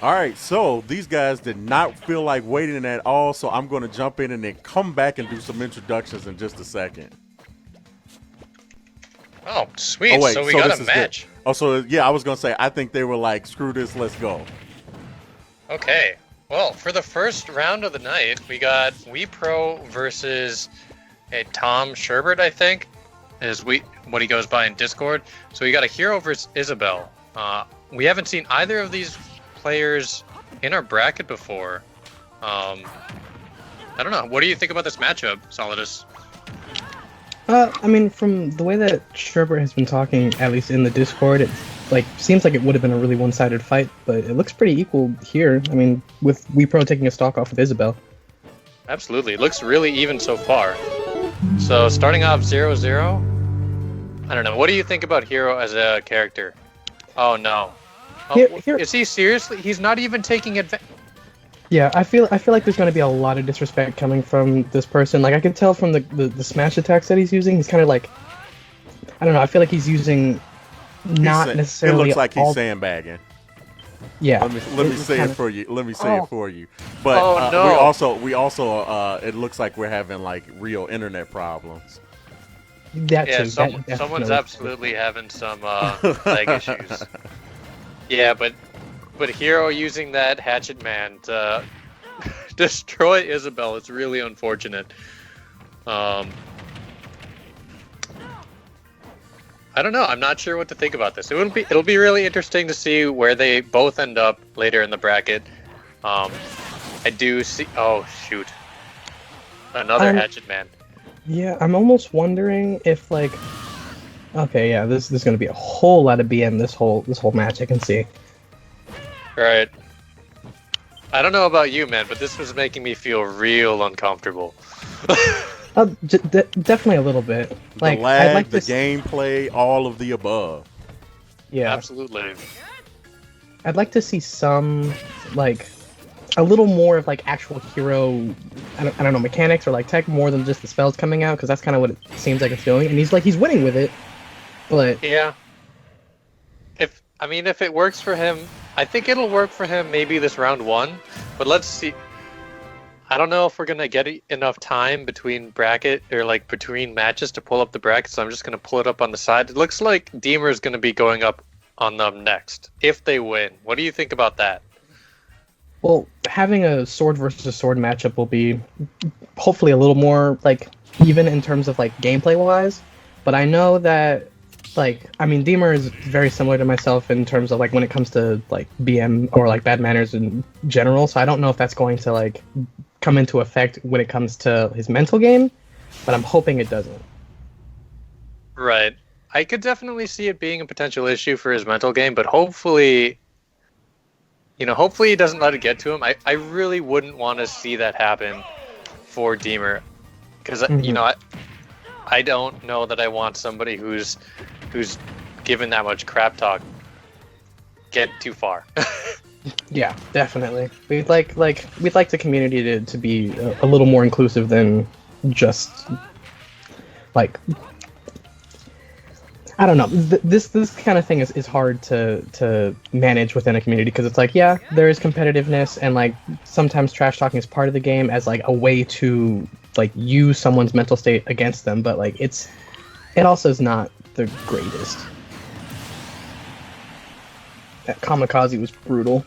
All right, so these guys did not feel like waiting at all, so I'm going to jump in and then come back and do some introductions in just a second. Oh, Oh sweet. wait, So we so got this a is good. match. Oh, so yeah, I was going to say I think they were like, "Screw this, let's go." Okay. Well, for the first round of the night, we got Wiipro versus Tom Sherbert, I think, is what he goes by in Discord. So we got a hero versus Isabelle. We haven't seen either of these players in our bracket before. I don't know. What do you think about this matchup, Solidus? I mean, from the way that Sherbert has been talking, at least in the Discord, it seems like it would have been a really one-sided fight, but it looks pretty equal here. I mean, with Wiipro taking a stock off of Isabelle. Absolutely. It looks really even so far. So starting off 0-0. I don't know. What do you think about Hero as a character? Oh no. Here, Is he seriously? He's not even taking advantage. yeah, I feel like there's going to be a lot of disrespect coming from this person. Like I can tell from the smash attacks that he's using. He's kind of like, I don't know. I feel like he's using not necessarily. It looks like he's all... sandbagging. Yeah. Let me say it for you. Let me say it for you. But no. we also it looks like we're having like real internet problems. That Yeah, too. someone's Definitely. absolutely having some lag issues. Yeah, but Hero using that Hatchet Man to destroy Isabelle, it's really unfortunate. I don't know. I'm not sure what to think about this. It'll be really interesting to see where they both end up later in the bracket. I do see. Oh shoot, another Hatchet Man. Yeah, I'm almost wondering if like, okay, yeah, this is going to be a whole lot of BM this whole match. I can see. Right. I don't know about you, man, but this was making me feel real uncomfortable. Definitely a little bit. Like the lag, I'd like the to gameplay, all of the above. Yeah, Absolutely. I'd like to see some like a little more of like actual hero. I don't know, mechanics or like tech more than just the spells coming out, because that's kind of what it seems like it's doing. And he's winning with it, but Yeah. If it works for him, I think it'll work for him maybe this round one, but let's see. I don't know if we're gonna get enough time between bracket or like between matches to pull up the bracket, so I'm just gonna pull it up on the side. It looks like Deemer is gonna be going up on them next if they win. What do you think about that? well, having a sword versus sword matchup will be hopefully a little more like even in terms of like gameplay wise. But I know that Deemer is very similar to myself in terms of like when it comes to like BM or like bad manners in general. So I don't know if that's going to like come into effect when it comes to his mental game, but I'm hoping it doesn't. Right. I could definitely see it being a potential issue for his mental game, but hopefully he doesn't let it get to him. I really wouldn't want to see that happen for Deemer, because I don't know that I want somebody who's given that much crap talk get too far. Yeah, definitely. We'd like the community to be a little more inclusive than just like I don't know. This kind of thing is hard to manage within a community, because it's like, yeah, there is competitiveness, and like sometimes trash talking is part of the game as like a way to like use someone's mental state against them, but like it also is not the greatest. That kamikaze was brutal.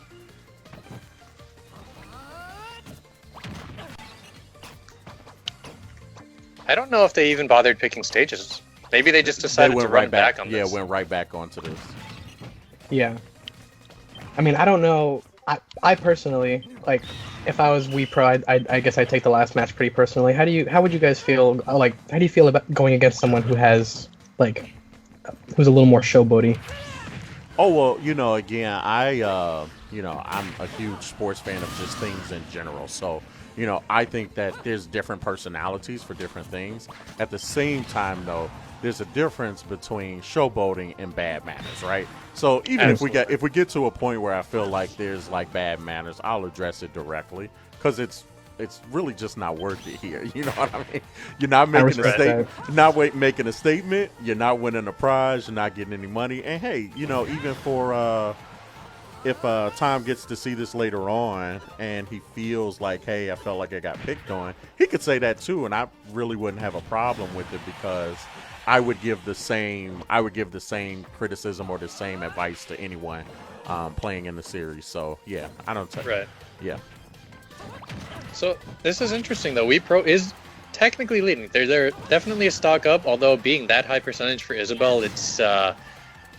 I don't know if they even bothered picking stages. Maybe they just decided to run back on this. Yeah, went right back onto this. Yeah. I mean, I don't know. I personally, like, if I was Wiipro, I guess I'd take the last match pretty personally. How would you guys feel? Like, how do you feel about going against someone who has, like, who's a little more showboaty? Oh well, again, I'm a huge sports fan of just things in general. So, I think that there's different personalities for different things. At the same time, though, there's a difference between showboating and bad manners, right? So even if we get to a point where I feel like there's like bad manners, I'll address it directly, because it's really just not worth it here. You know what I mean? You're not making a statement. Making a statement. You're not winning a prize. You're not getting any money. And hey, even for if Tom gets to see this later on and he feels like, hey, I felt like I got picked on, he could say that too, and I really wouldn't have a problem with it because I would give the same criticism or the same advice to anyone playing in the series. So yeah, I don't Right. Yeah. So this is interesting though. Wiipro is technically leading. They're definitely a stock up, although being that high percentage for Isabelle, it's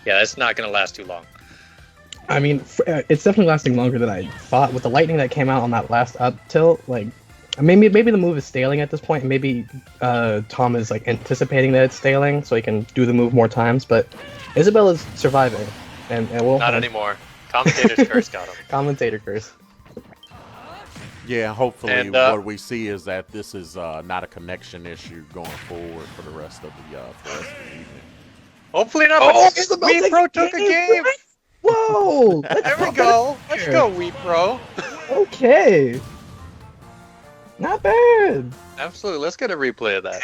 it's not going to last too long. I mean, it's definitely lasting longer than I thought. With the lightning that came out on that last up tilt, like maybe the move is staling at this point. And maybe Tom is like anticipating that it's staling, so he can do the move more times. But Isabelle is surviving, and we'll not anymore. Commentator's curse got him. Commentator curse. Yeah, hopefully And, what we see is that this is not a connection issue going forward for the rest of the evening. Hopefully not. Oh, but Wiipro took a game. Whoa! There we go. Let's go, Wiipro. Okay. Not bad. Absolutely. Let's get a replay of that.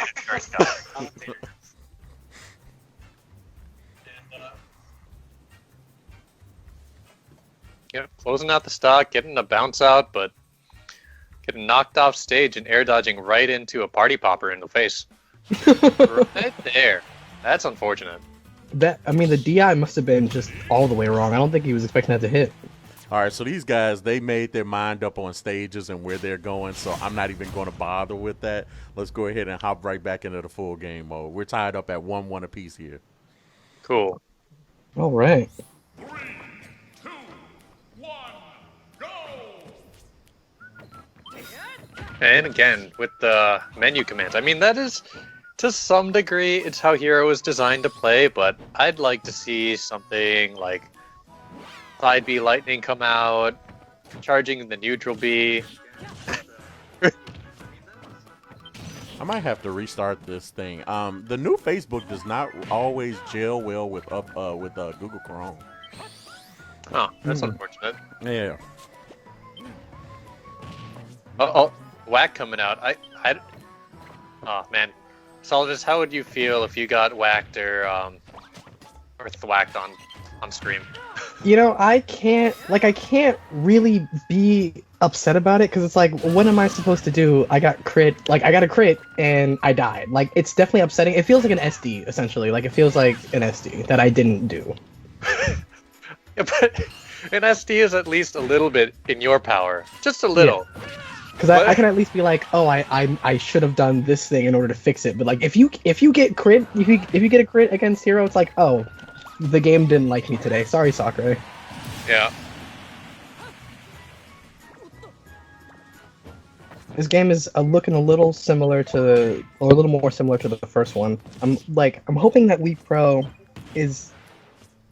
Yep, closing out the stock, getting a bounce out, but getting knocked off stage and air dodging right into a party popper in the face. Right there. That's unfortunate. The DI must have been just all the way wrong. I don't think he was expecting that to hit. All right, so these guys, they made their mind up on stages and where they're going, so I'm not even going to bother with that. Let's go ahead and hop right back into the full game mode. We're tied up at 1-1 apiece here. Cool. All right. 3, 2, 1, go! And again, with the menu commands. I mean, that is, to some degree, it's how Hero is designed to play, but I'd like to see something like Side B Lightning come out, charging the neutral B. I might have to restart this thing. The new Facebook does not always gel well with Google Chrome. Oh, that's unfortunate. Yeah. Oh, whack coming out. Oh man, Solidus, how would you feel if you got whacked or thwacked on stream? You know, I can't really be upset about it because it's like, what am I supposed to do? I got a crit and I died. Like, it's definitely upsetting. It feels like an SD essentially. Like, it feels like an SD that I didn't do. Yeah, but an SD is at least a little bit in your power, just a little. Because I can at least be like, oh, I should have done this thing in order to fix it. But like, if you get crit, if you get a crit against Hero, it's like, oh, the game didn't like me today. Sorry, Sakurai. Yeah. This game is looking a little more similar to the first one. I'm hoping that Wiipro is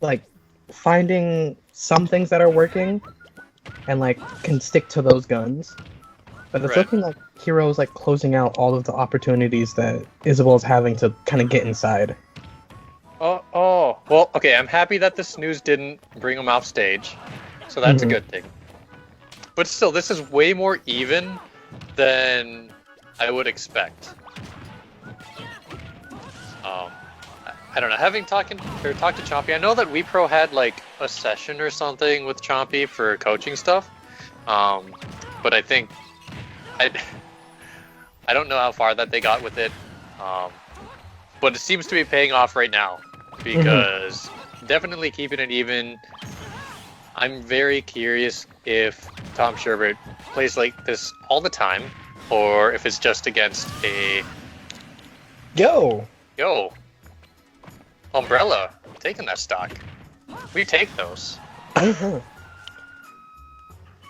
like finding some things that are working and like can stick to those guns. But it's looking like Hero's like closing out all of the opportunities that Isabelle's having to kind of get inside. Oh, well, okay, I'm happy that the snooze didn't bring him off stage, so that's a good thing. But still, this is way more even than I would expect. I don't know, having talked to Chompy, I know that Wiipro had like a session or something with Chompy for coaching stuff, but I think I don't know how far that they got with it, but it seems to be paying off right now because definitely keeping it even. I'm very curious if Tom Sherbert plays like this all the time, or if it's just against a Yo, Umbrella. Taking that stock. We take those.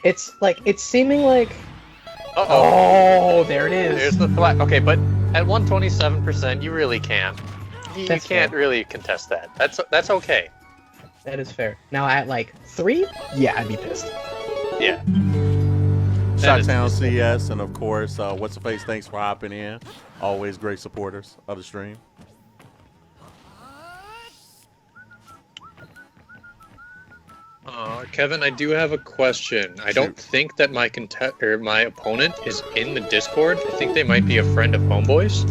It's seeming like. Uh-oh. Oh, there it is. There's the thwack. Okay, but at 127%, you really can't. You That's can't fair. really contest that. That's okay. That is fair. Now at like 3, yeah, I'd be pissed. Yeah. Shottown CS, and of course, What's the Face, thanks for hopping in. Always great supporters of the stream. Kevin, I do have a question. I don't think that my my opponent is in the Discord. I think they might be a friend of Homeboy's.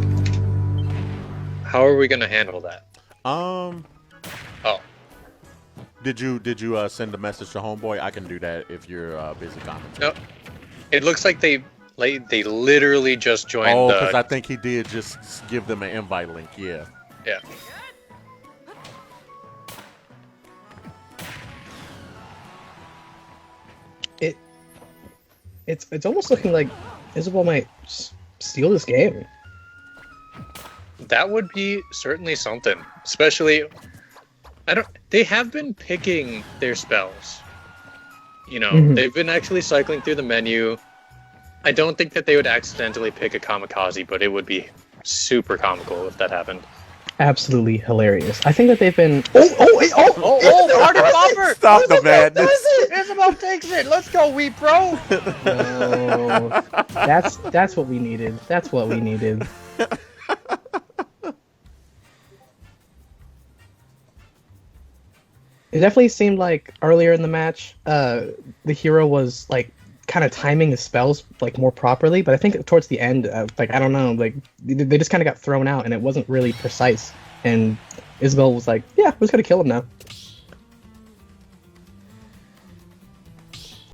How are we gonna handle that? Oh. Did you send a message to Homeboy? I can do that if you're busy commenting. No, it looks like they literally just joined. Oh, because I think he did just give them an invite link. Yeah. Yeah. It's almost looking like Isabelle might steal this game. That would be certainly something. Especially, they have been picking their spells. You know, they've been actually cycling through the menu. I don't think that they would accidentally pick a kamikaze, but it would be super comical if that happened. Absolutely hilarious. I think that they've been. Target bumper! Stop the madness. Isabelle takes it. Let's go, Wiipro. No, that's what we needed. That's what we needed. It definitely seemed like earlier in the match, the hero was like kind of timing his spells like more properly, but I think towards the end, like I don't know, like they just kind of got thrown out and it wasn't really precise. And Isabelle was like, "Yeah, we're just gonna kill him now."